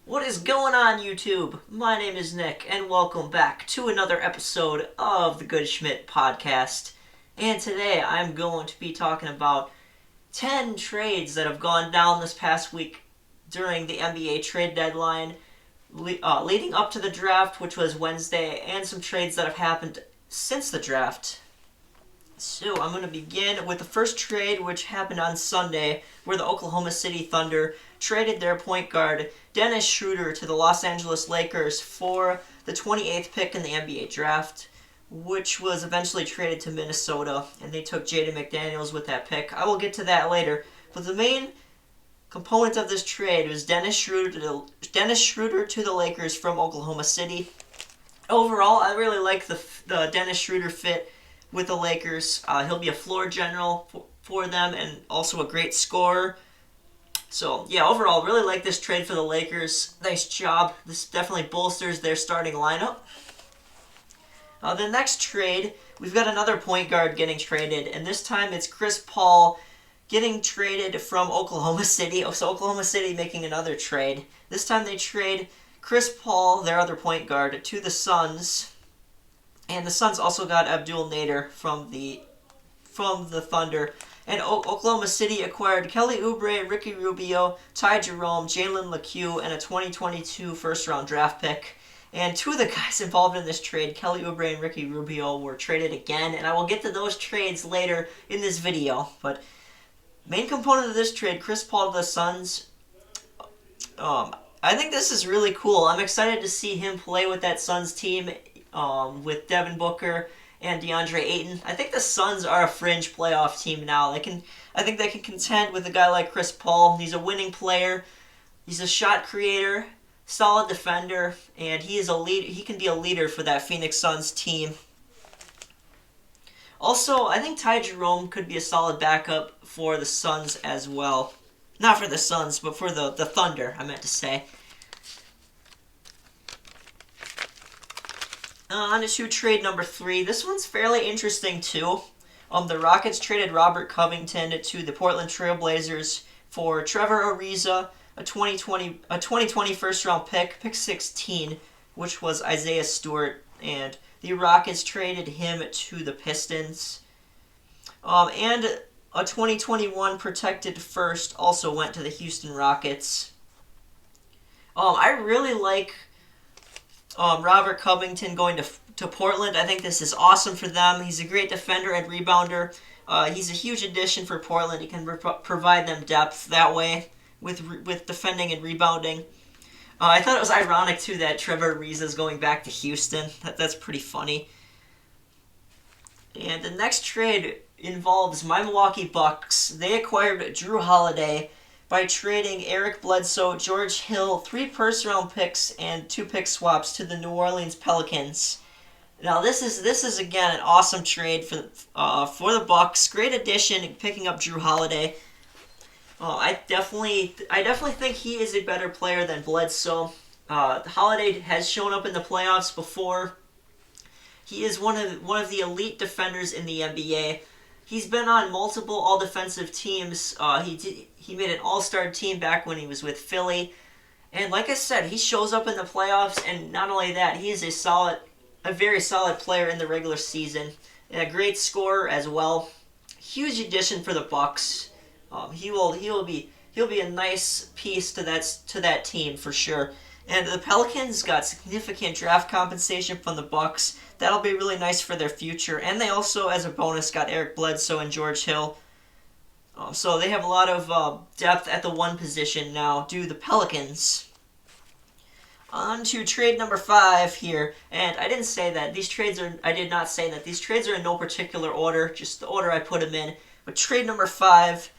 What is going on, YouTube? My name is Nick, and welcome back to another episode of the Good Schmidt podcast. And today I'm going to be talking about 10 trades that have gone down this past week during the NBA trade deadline, leading up to the draft, which was Wednesday, and some trades that have happened since the draft. So I'm going to begin with the first trade, which happened on Sunday, where the Oklahoma City Thunder traded their point guard Dennis Schroeder to the Los Angeles Lakers for the 28th pick in the NBA draft, which was eventually traded to Minnesota, and they took Jaden McDaniels with that pick. I will get to that later, but the main component of this trade was Dennis Schroeder to the Lakers from Oklahoma City. Overall, I really like the Dennis Schroeder fit with the Lakers. He'll be a floor general for them and also a great scorer. So, yeah, overall, really like this trade for the Lakers. Nice job. This definitely bolsters their starting lineup. The next trade, we've got another point guard getting traded, and this time it's Chris Paul getting traded from Oklahoma City. So Oklahoma City making another trade. This time they trade Chris Paul, their other point guard, to the Suns. And the Suns also got Abdul Nader from the Thunder. And Oklahoma City acquired Kelly Oubre, Ricky Rubio, Ty Jerome, Jalen LeCue, and a 2022 first-round draft pick. And two of the guys involved in this trade, Kelly Oubre and Ricky Rubio, were traded again. And I will get to those trades later in this video. But main component of this trade, Chris Paul to the Suns. I think this is really cool. I'm excited to see him play with that Suns team. With Devin Booker and DeAndre Ayton. I think the Suns are a fringe playoff team now. I think they can contend with a guy like Chris Paul. He's a winning player. He's a shot creator, solid defender, and he is a lead. He can be a leader for that Phoenix Suns team. Also, I think Ty Jerome could be a solid backup for the Suns as well. Not for the Suns, but for the Thunder, I meant to say. On to trade number 3. This one's fairly interesting too. The Rockets traded Robert Covington to the Portland Trail Blazers for Trevor Ariza, a 2020 first round pick 16, which was Isaiah Stewart, and the Rockets traded him to the Pistons. And a 2021 protected first also went to the Houston Rockets. I really like Robert Covington going to Portland. I think this is awesome for them. He's a great defender and rebounder. He's a huge addition for Portland. He can provide them depth that way with defending and rebounding. I thought it was ironic, too, that Trevor Ariza is going back to Houston. That's pretty funny. And the next trade involves my Milwaukee Bucks. They acquired Jrue Holiday by trading Eric Bledsoe, George Hill, 3 first-round picks, and 2 pick swaps to the New Orleans Pelicans. Now, this is again an awesome trade for the Bucks. Great addition, picking up Jrue Holiday. I definitely think he is a better player than Bledsoe. Holiday has shown up in the playoffs before. He is one of the elite defenders in the NBA. He's been on multiple all-defensive teams. He made an all-star team back when he was with Philly. And like I said, he shows up in the playoffs, and not only that, he is a very solid player in the regular season. And a great scorer as well. Huge addition for the Bucks. He'll be a nice piece to that team for sure. And the Pelicans got significant draft compensation from the Bucks. That'll be really nice for their future. And they also, as a bonus, got Eric Bledsoe and George Hill. So they have a lot of depth at the 1 position now, due to the Pelicans. On to trade number 5 here. And I did not say that these trades are in no particular order, just the order I put them in. But trade number 5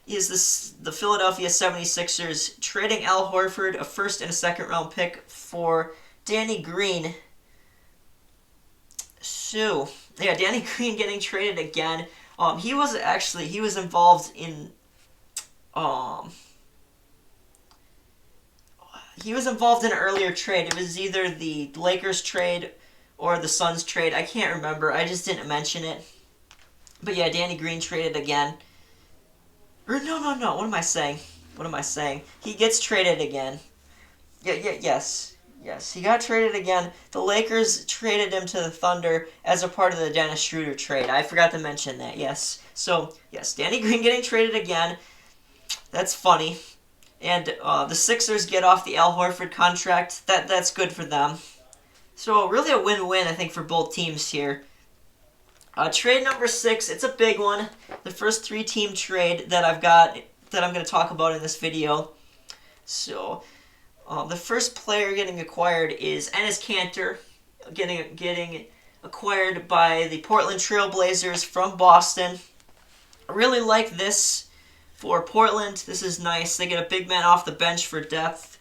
is the Philadelphia 76ers trading Al Horford, a first and a second round pick, for Danny Green. So, yeah, Danny Green getting traded again. He was involved in an earlier trade. It was either the Lakers trade or the Suns trade. I can't remember. I just didn't mention it. But yeah, Danny Green traded again. Or no. What am I saying? He gets traded again. Yes, he got traded again. The Lakers traded him to the Thunder as a part of the Dennis Schroeder trade. I forgot to mention that, yes. So, yes, Danny Green getting traded again. That's funny. And the Sixers get off the Al Horford contract. That's good for them. So, really a win-win, I think, for both teams here. Trade number 6, it's a big one. The first 3-team trade that I've got that I'm going to talk about in this video. So, the first player getting acquired is Enes Kanter, getting acquired by the Portland Trail Blazers from Boston. I really like this for Portland. This is nice. They get a big man off the bench for depth.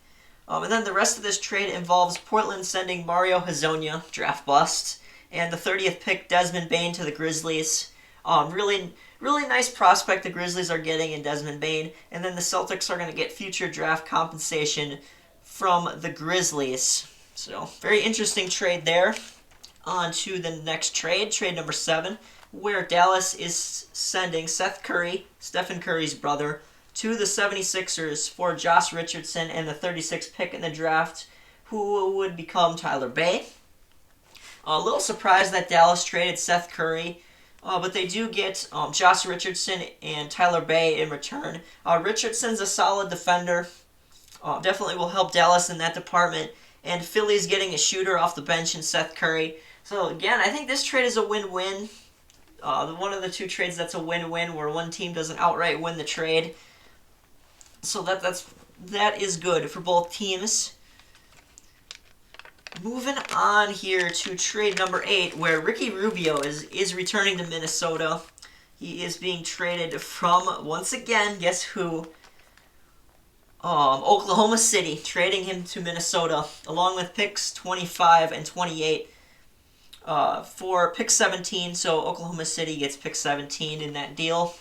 And then the rest of this trade involves Portland sending Mario Hezonja, draft bust, and the 30th pick Desmond Bane to the Grizzlies. Really nice prospect the Grizzlies are getting in Desmond Bane. And then the Celtics are going to get future draft compensation from the Grizzlies. So, very interesting trade there. On to the next trade, trade number 7, where Dallas is sending Seth Curry, Stephen Curry's brother, to the 76ers for Josh Richardson and the 36th pick in the draft, who would become Tyler Bay. A little surprised that Dallas traded Seth Curry, but they do get Josh Richardson and Tyler Bay in return. Richardson's a solid defender. Definitely will help Dallas in that department. And Philly's getting a shooter off the bench in Seth Curry. So again, I think this trade is a win-win. One of the 2 trades that's a win-win where one team doesn't outright win the trade. So that is good for both teams. Moving on here to trade number 8, where Ricky Rubio is returning to Minnesota. He is being traded from, once again, guess who? Oklahoma City, trading him to Minnesota, along with picks 25 and 28 for pick 17. So Oklahoma City gets pick 17 in that deal.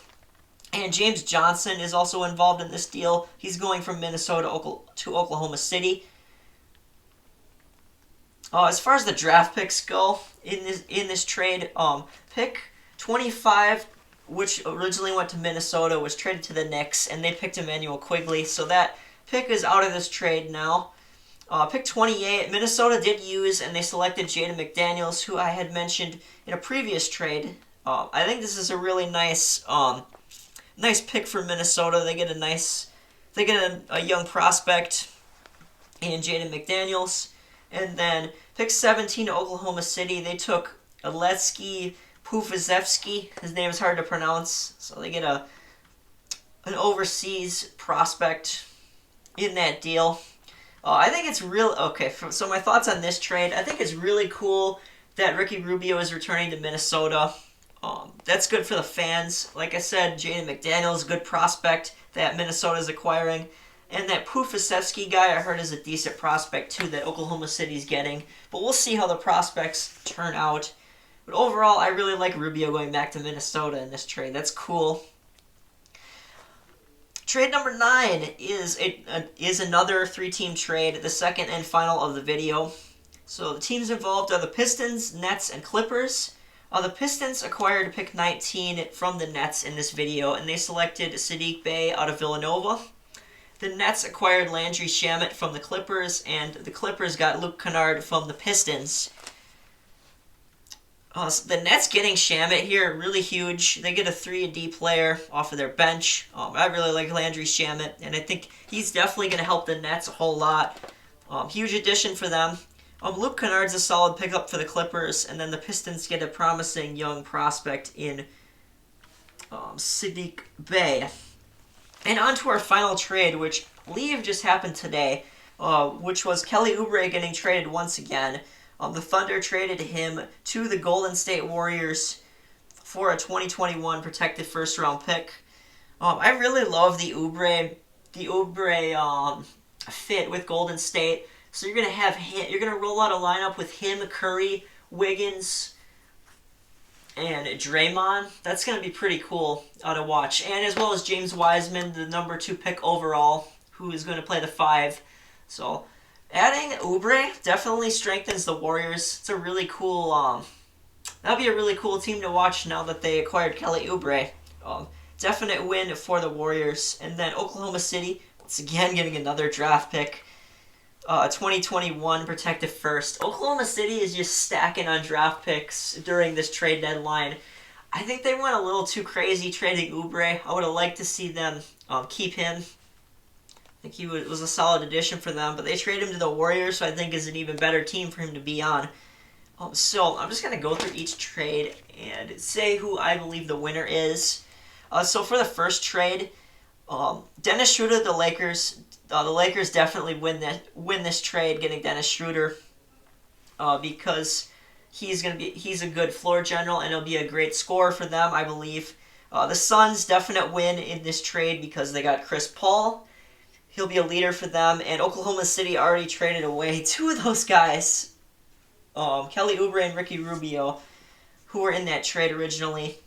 And James Johnson is also involved in this deal. He's going from Minnesota to Oklahoma City. As far as the draft picks go in this trade, pick 25, which originally went to Minnesota, was traded to the Knicks, and they picked Emmanuel Quigley. So that pick is out of this trade now. Pick 28, Minnesota did use, and they selected Jaden McDaniels, who I had mentioned in a previous trade. I think this is a really nice pick for Minnesota. They get a young prospect in Jaden McDaniels. And then pick 17 to Oklahoma City, they took Aletsky Pufazevsky. His name is hard to pronounce, so they get an overseas prospect in that deal. I think it's real. Okay, so my thoughts on this trade. I think it's really cool that Ricky Rubio is returning to Minnesota. That's good for the fans. Like I said, Jaden McDaniels is a good prospect that Minnesota is acquiring. And that Pufasevsky guy I heard is a decent prospect too that Oklahoma City's getting. But we'll see how the prospects turn out. But overall, I really like Rubio going back to Minnesota in this trade. That's cool. Trade number 9 is another 3-team trade, the second and final of the video. So the teams involved are the Pistons, Nets, and Clippers. The Pistons acquired pick 19 from the Nets in this video, and they selected Sadiq Bey out of Villanova. The Nets acquired Landry Shamet from the Clippers, and the Clippers got Luke Kennard from the Pistons. So the Nets getting Shamet here, really huge. They get a 3-and-D player off of their bench. I really like Landry Shamet, and I think he's definitely going to help the Nets a whole lot. Huge addition for them. Luke Kennard's a solid pickup for the Clippers, and then the Pistons get a promising young prospect in Sadiq Bey. And on to our final trade, which I believe just happened today, which was Kelly Oubre getting traded once again. The Thunder traded him to the Golden State Warriors for a 2021 protected first-round pick. I really love the Oubre fit with Golden State. So you're gonna roll out a lineup with him, Curry, Wiggins, and Draymond. That's going to be pretty cool to watch. And as well as James Wiseman, the number 2 pick overall, who is going to play the 5. So adding Oubre definitely strengthens the Warriors. It's a really cool, that'll be a really cool team to watch now that they acquired Kelly Oubre. Definite win for the Warriors. And then Oklahoma City, once again getting another draft pick. 2021 protective first. Oklahoma City is just stacking on draft picks during this trade deadline. I think they went a little too crazy trading Oubre. I would have liked to see them keep him. I think he was a solid addition for them, but they traded him to the Warriors, so I think is an even better team for him to be on. So I'm just going to go through each trade and say who I believe the winner is. So for the first trade, Dennis Schroeder, the Lakers. The Lakers definitely win this trade, getting Dennis Schroeder, because he's a good floor general and he'll be a great scorer for them, I believe. The Suns definite win in this trade because they got Chris Paul. He'll be a leader for them, and Oklahoma City already traded away two of those guys, Kelly Oubre and Ricky Rubio, who were in that trade originally.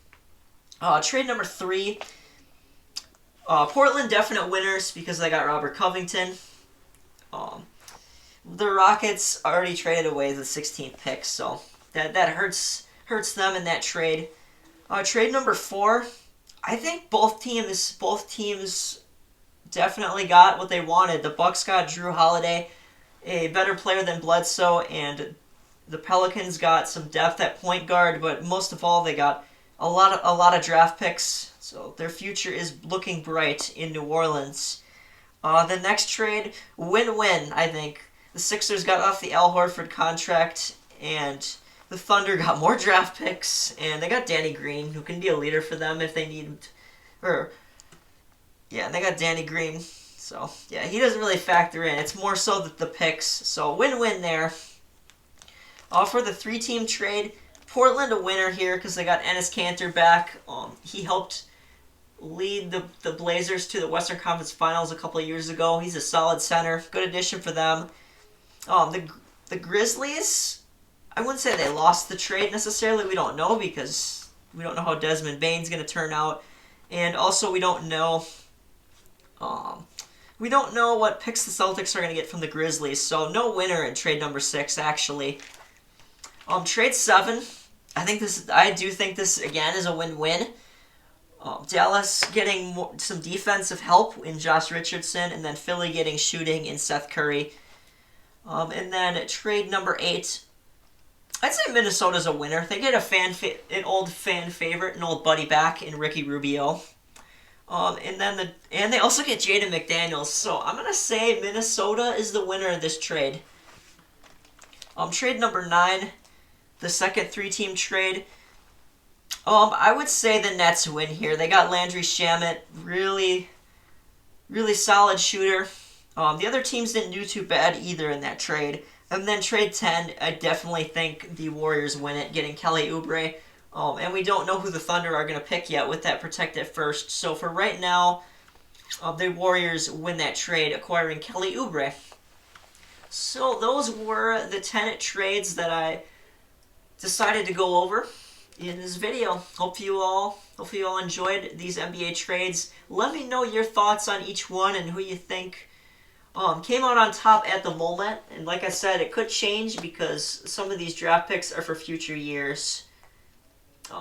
Trade number 3. Portland definite winners because they got Robert Covington. The Rockets already traded away the 16th pick, so that hurts them in that trade. Trade number 4, I think both teams definitely got what they wanted. The Bucks got Jrue Holiday, a better player than Bledsoe, and the Pelicans got some depth at point guard, but most of all they got a lot of draft picks. So their future is looking bright in New Orleans. The next trade, win-win, I think. The Sixers got off the Al Horford contract, and the Thunder got more draft picks, and they got Danny Green, who can be a leader for them if they need him. And they got Danny Green. So, yeah, he doesn't really factor in. It's more so the picks. So, win-win there. For the 3-team trade, Portland a winner here because they got Enes Kanter back. He helped lead the Blazers to the Western Conference Finals a couple of years ago. He's a solid center. Good addition for them. The Grizzlies, I wouldn't say they lost the trade necessarily. We don't know because we don't know how Desmond Bane's going to turn out. And also we don't know what picks the Celtics are going to get from the Grizzlies. So no winner in trade number 6, actually. Trade 7, I do think this again is a win-win. Dallas getting some defensive help in Josh Richardson, and then Philly getting shooting in Seth Curry. And then trade number 8, I'd say Minnesota's a winner. They get an old fan favorite, an old buddy back in Ricky Rubio. And they also get Jaden McDaniels. So I'm gonna say Minnesota is the winner of this trade. Trade number 9, the second 3-team trade. I would say the Nets win here. They got Landry Shamet, really, really solid shooter. The other teams didn't do too bad either in that trade. And then trade 10, I definitely think the Warriors win it, getting Kelly Oubre. And we don't know who the Thunder are going to pick yet with that protected first. So for right now, the Warriors win that trade, acquiring Kelly Oubre. So those were the 10 trades that I decided to go over in this video. Hope you all enjoyed these NBA trades. Let me know your thoughts on each one and who you think came out on top at the moment. And like I said, it could change because some of these draft picks are for future years.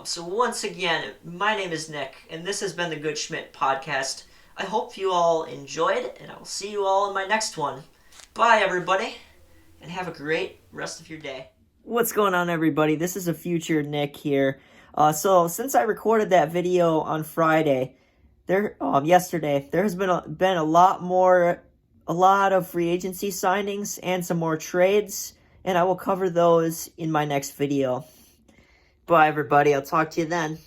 So once again, my name is Nick, and this has been the Good Schmidt Podcast. I hope you all enjoyed, and I will see you all in my next one. Bye, everybody, and have a great rest of your day. What's going on, everybody? This is a future Nick here. So since I recorded that video on Friday, yesterday, there has been a lot of free agency signings and some more trades, and I will cover those in my next video. Bye, everybody. I'll talk to you then.